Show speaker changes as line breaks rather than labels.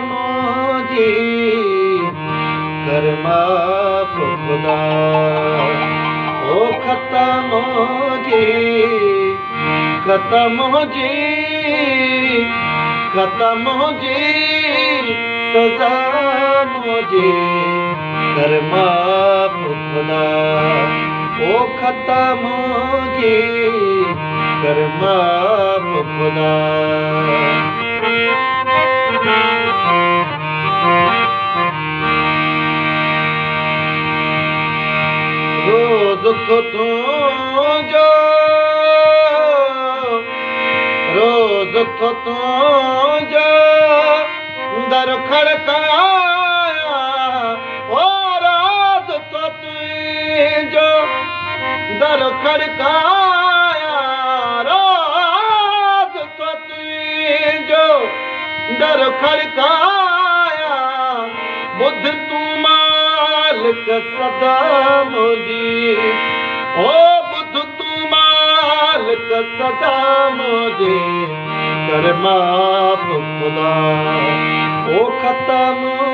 मोजी कर माफ खुदा ओ खत्म मोजी खत्म मोजी सजा मोजी कर माफ खुदा ओ खत्म मोजी कर माफ खुदा रोज तो तुझो रोज तो तुझो दर खड़काया ओ रोज तो तुझो दर खड़काया रोज तो तुझो दर खड़काया बुध तू मालिक सदा मोजी ओ बुध तू मालिक सदा मोजी कर माफ खुदा ओ खत्म